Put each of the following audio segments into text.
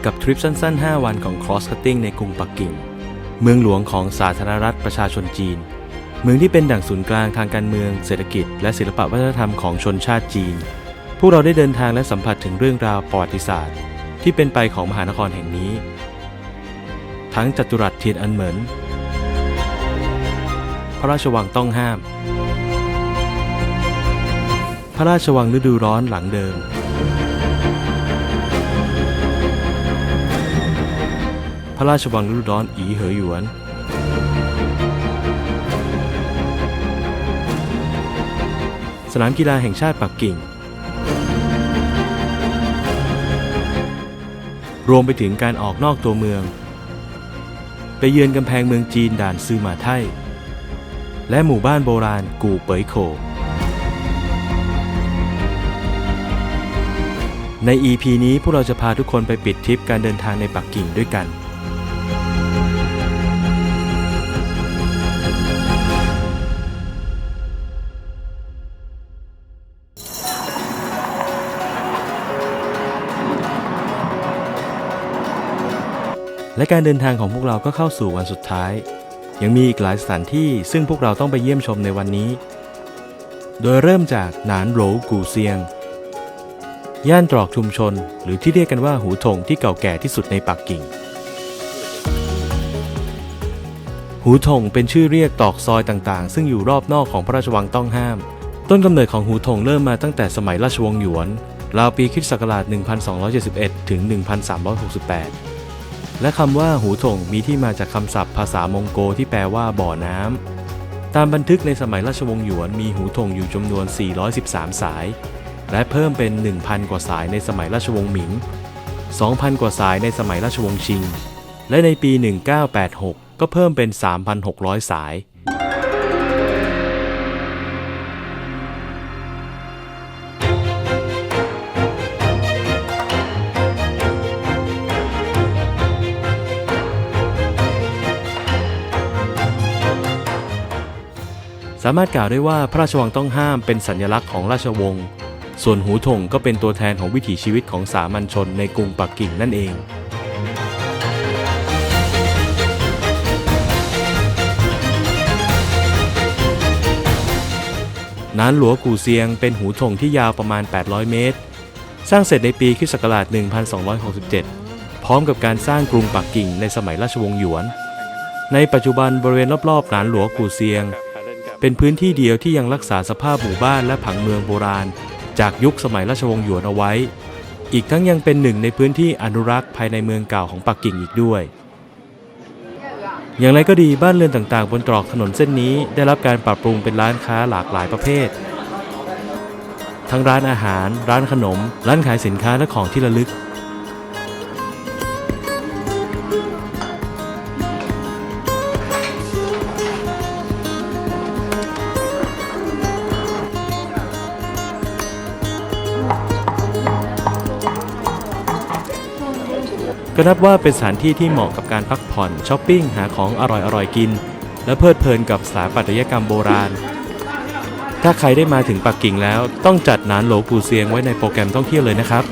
กับทริปสั้นๆ 5 วันของ Cross Cutting ในกรุงปักกิ่งเมืองหลวงของสาธารณรัฐประชาชนจีนเมืองที่เป็นดั่งศูนย์กลางทางการเมืองเศรษฐกิจและศิลปวัฒนธรรมของชนชาติจีนพวกเราได้เดินทางและสัมผัสถึงเรื่องราวประวัติศาสตร์ที่เป็นไปของมหานครแห่งนี้ทั้งจัตุรัสเทียนอันเหมินพระราชวังต้องห้ามพระราชวังฤดูร้อนหลังเดิมพระราชวังฤดูร้อนอีเหอหยวนสนามกีฬาแห่งชาติปักกิ่งรวมไปถึงการออกนอกตัวเมืองไปเยือนกำแพงเมืองจีนด่านซือหม่าไท่และหมู่บ้านโบราณกู่เป๋ยโขใน EP นี้พวกเราจะพาทุกคนไปปิดทริปการเดินทางในปักกิ่งด้วยกันและการเดินทางของพวกเราก็เข้าสู่วันสุดท้ายยังมีอีกหลายสถานที่ซึ่งพวกเราต้องไปเยี่ยมชมในวันนี้โดยเริ่มจากหนานโหลกู่เซียงย่านตรอกชุมชนหรือที่เรียกกันว่าหูถงที่เก่าแก่ที่สุดในปักกิ่งหูถงเป็นชื่อเรียกตอกซอยต่างๆซึ่งอยู่รอบนอกของพระราชวังต้องห้ามต้นกำเนิดของหูถงเริ่มมาตั้งแต่สมัยราชวงศ์หยวนราวปีค.ศ. 1271 ถึง 1368และคำว่าหูถงมีที่มาจากคำศัพท์ภาษามองโกที่แปลว่าบ่อน้ำตามบันทึกในสมัยราชวงศ์หยวนมีหูถงอยู่จำนวน413สายและเพิ่มเป็น 1,000 กว่าสายในสมัยราชวงศ์หมิง 2,000 กว่าสายในสมัยราชวงศ์ชิงและในปี 1986 ก็เพิ่มเป็น 3,600 สายสามารถกล่าวได้ว่าพระราชวังต้องห้ามเป็นสัญลักษณ์ของราชวงศ์ส่วนหูถงก็เป็นตัวแทนของวิถีชีวิตของสามัญชนในกรุงปักกิ่งนั่นเองหนานหลัวกู่เซียงเป็นหูถงที่ยาวประมาณ800เมตรสร้างเสร็จในปีค.ศ. 1267พร้อมกับการสร้างกรุงปักกิ่งในสมัยราชวงศ์หยวนในปัจจุบันบริเวณรอบๆหนานหลัวกู่เซียงเป็นพื้นที่เดียวที่ยังรักษาสภาพหมู่บ้านและผังเมืองโบราณจากยุคสมัยราชวงศ์หยวนเอาไว้อีกทั้งยังเป็นหนึ่งในพื้นที่อนุรักษ์ภายในเมืองเก่าของปักกิ่งอีกด้วยอย่างไรก็ดีบ้านเรือนต่างๆบนตรอกถนนเส้นนี้ได้รับการปรับปรุงเป็นร้านค้าหลากหลายประเภททั้งร้านอาหารร้านขนมร้านขายสินค้าและของที่ระลึกก็นับว่าเป็นสถานที่ที่เหมาะกับการพักผ่อนช้อปปิ้งหาของอร่อยๆกินและเพลิดเพลินกับสถาปัตยกรรมโบราณถ้าใครได้มาถึงปักกิ่งแล้วต้องจัดหนานโหลกู่เซียงไว้ในโปรแกรมท่องเที่ยวเลยนะครับ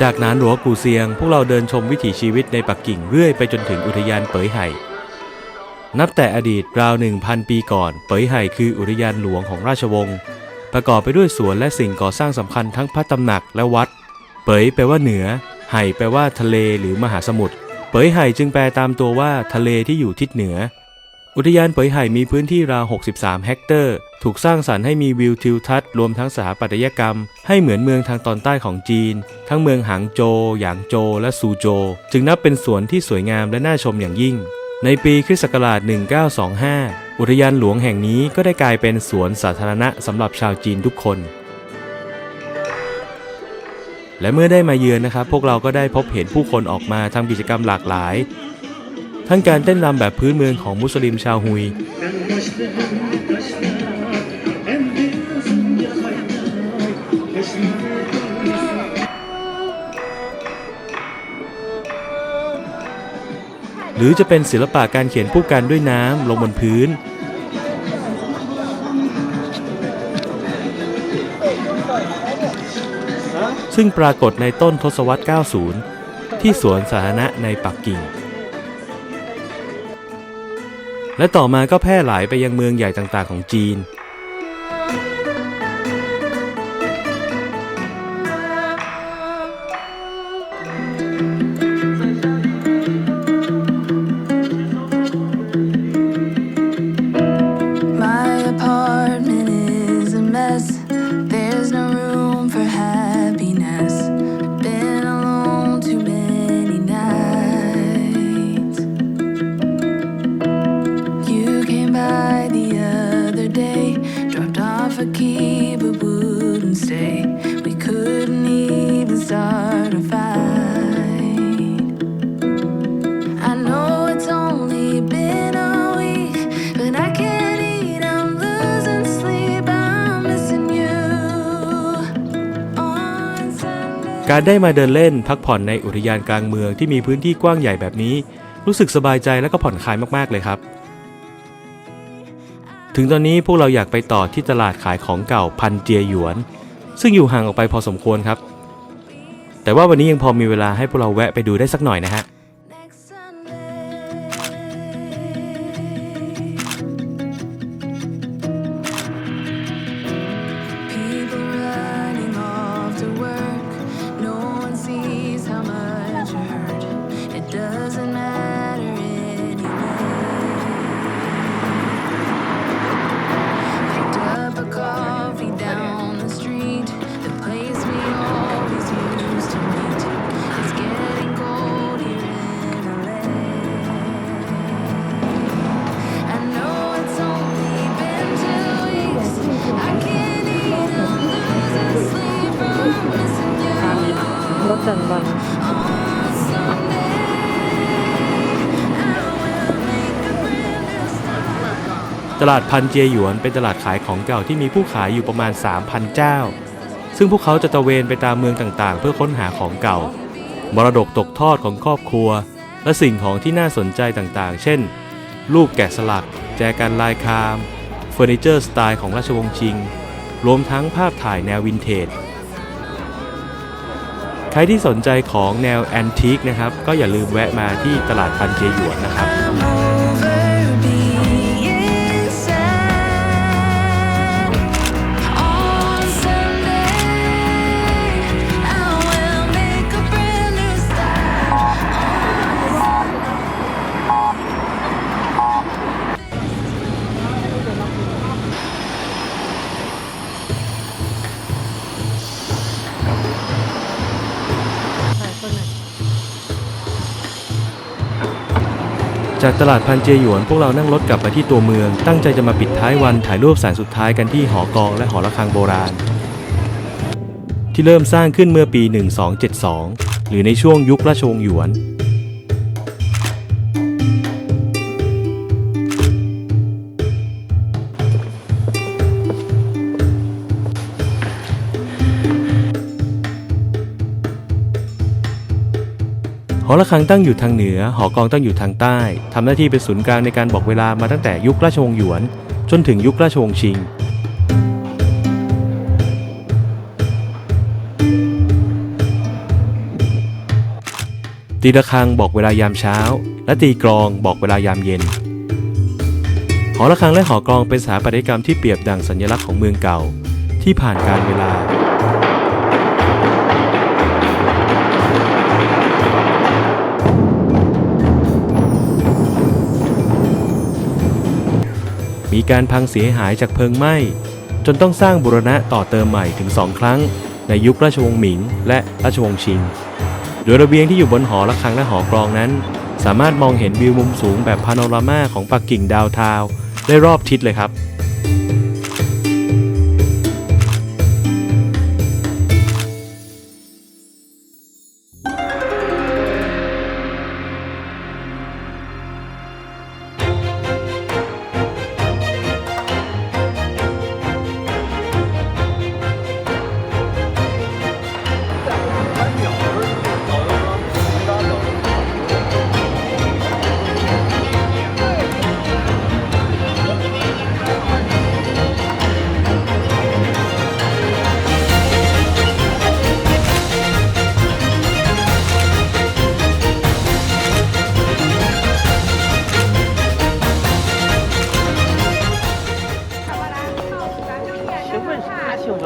จากหนานหลัวกูเซียงพวกเราเดินชมวิถีชีวิตในปักกิ่งเรื่อยไปจนถึงอุทยานเป๋ยไห่นับแต่อดีตราว 1,000 ปีก่อนเป๋ยไห่คืออุทยานหลวงของราชวงศ์ประกอบไปด้วยสวนและสิ่งก่อสร้างสำคัญทั้งพระตำหนักและวัดเป๋ยแปลว่าเหนือไห่แปลว่าทะเลหรือมหาสมุทรเป๋ยไห่จึงแปลตามตัวว่าทะเลที่อยู่ทิศเหนืออุทยานเป๋ยไห่มีพื้นที่ราว 63 เฮกเตอร์ถูกสร้างสรรค์ให้มีวิวทิวทัศน์รวมทั้งสถาปัตยกรรมให้เหมือนเมืองทางตอนใต้ของจีนทั้งเมืองหางโจวหยางโจวและซูโจวจึงนับเป็นสวนที่สวยงามและน่าชมอย่างยิ่งในปีคริสต์ศักราช 1925 อุทยานหลวงแห่งนี้ก็ได้กลายเป็นสวนสาธารณะสำหรับชาวจีนทุกคนและเมื่อได้มาเยือนนะครับพวกเราก็ได้พบเห็นผู้คนออกมาทำกิจกรรมหลากหลายทั้งการเต้นรำแบบพื้นเมืองของมุสลิมชาวฮุยหรือจะเป็นศิลปะการเขียนผู้กันด้วยน้ำลงบนพื้นซึ่งปรากฏในต้นทศวรรษ 90 ที่สวนสาธารณะในปักกิ่งและต่อมาก็แพร่หลายไปยังเมืองใหญ่ต่างๆของจีนการได้มาเดินเล่นพักผ่อนในอุทยานกลางเมืองที่มีพื้นที่กว้างใหญ่แบบนี้รู้สึกสบายใจและก็ผ่อนคลายมากๆเลยครับถึงตอนนี้พวกเราอยากไปต่อที่ตลาดขายของเก่าพันเจียหยวนซึ่งอยู่ห่างออกไปพอสมควรครับแต่ว่าวันนี้ยังพอมีเวลาให้พวกเราแวะไปดูได้สักหน่อยนะฮะรถจันทร์วันตลาดพันเจียหยวนเป็นตลาดขายของเก่าที่มีผู้ขายอยู่ประมาณ 3,000 เจ้าซึ่งพวกเขาจะตระเวนไปตามเมืองต่างๆเพื่อค้นหาของเก่ามรดกตกทอดของครอบครัวและสิ่งของที่น่าสนใจต่างๆเช่นรูปแกะสลักแจกันลายคามเฟอร์นิเจอร์สไตล์ของราชวงศ์ชิงรวมทั้งภาพถ่ายแนววินเทจใครที่สนใจของแนวแอนทิคนะครับก็อย่าลืมแวะมาที่ตลาดพันเจียหยวนนะครับจากตลาดพันเจียหยวนพวกเรานั่งรถกลับมาที่ตัวเมืองตั้งใจจะมาปิดท้ายวันถ่ายรูปแสงสุดท้ายกันที่หอกองและหอระฆังโบราณที่เริ่มสร้างขึ้นเมื่อปี 1272 หรือในช่วงยุคราชวงศ์หยวนหอระฆังตั้งอยู่ทางเหนือหอกองตั้งอยู่ทางใต้ทำหน้าที่เป็นศูนย์กลางในการบอกเวลามาตั้งแต่ยุคราชวงศ์หยวนจนถึงยุคราชวงศ์ชิง ตีระฆังบอกเวลายามเช้าและตีกลองบอกเวลายามเย็นหอระฆังและหอกลองเป็นสถาปัตยกรรมที่เปรียบดั่งสัญลักษณ์ของเมืองเก่าที่ผ่านกาลเวลามีการพังเสียหายจากเพลิงไหม้จนต้องสร้างบูรณะต่อเติมใหม่ถึง2 ครั้งในยุคราชวงศ์หมิงและราชวงศ์ชิงโดยระเบียงที่อยู่บนหอระฆังและหอกลองนั้นสามารถมองเห็นวิวมุมสูงแบบพาโนรามาของปักกิ่งดาวน์ทาวน์ได้รอบทิศเลยครับ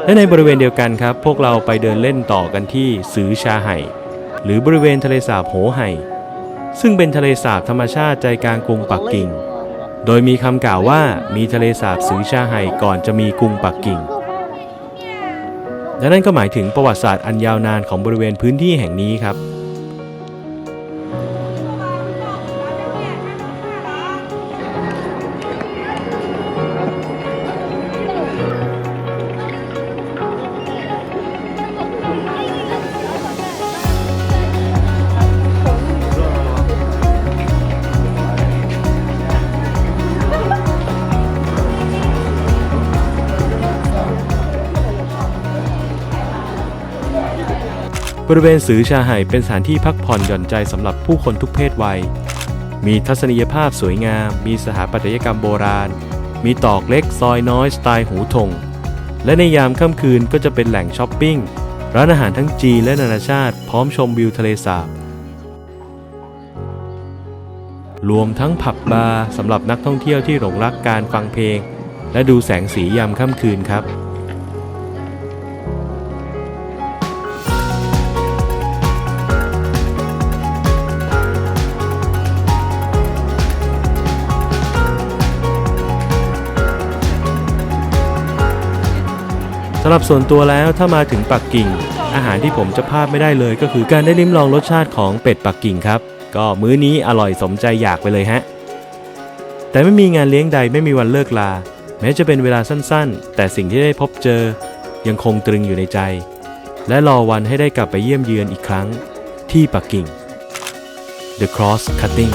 และในบริเวณเดียวกันครับพวกเราไปเดินเล่นต่อกันที่ซือชาไห่หรือบริเวณทะเลสาบโหไห่ซึ่งเป็นทะเลสาบธรรมชาติใจกลางกรุงปักกิ่งโดยมีคำกล่าวว่ามีทะเลสาบซือชาไห่ก่อนจะมีกรุงปักกิ่งและนั่นก็หมายถึงประวัติศาสตร์อันยาวนานของบริเวณพื้นที่แห่งนี้ครับบริเวณซือชาไห่เป็นสถานที่พักผ่อนหย่อนใจสำหรับผู้คนทุกเพศวัยมีทัศนียภาพสวยงามมีสถาปัตยกรรมโบราณมีตอกเล็กซอยน้อยสไตล์หูถงและในยามค่ำคืนก็จะเป็นแหล่งช้อปปิ้งร้านอาหารทั้งจีนและนานาชาติพร้อมชมวิวทะเลสาบรวมทั้งผับบาร์สำหรับนักท่องเที่ยวที่หลงรักการฟังเพลงและดูแสงสียามค่ำคืนครับสำหรับส่วนตัวแล้วถ้ามาถึงปักกิ่งอาหารที่ผมจะพลาดไม่ได้เลยก็คือการได้ลิ้มลองรสชาติของเป็ดปักกิ่งครับก็มื้อนี้อร่อยสมใจอยากไปเลยฮะแต่ไม่มีงานเลี้ยงใดไม่มีวันเลิกลาแม้จะเป็นเวลาสั้นๆแต่สิ่งที่ได้พบเจอยังคงตรึงอยู่ในใจและรอวันให้ได้กลับไปเยี่ยมเยือนอีกครั้งที่ปักกิ่ง The Cross Cutting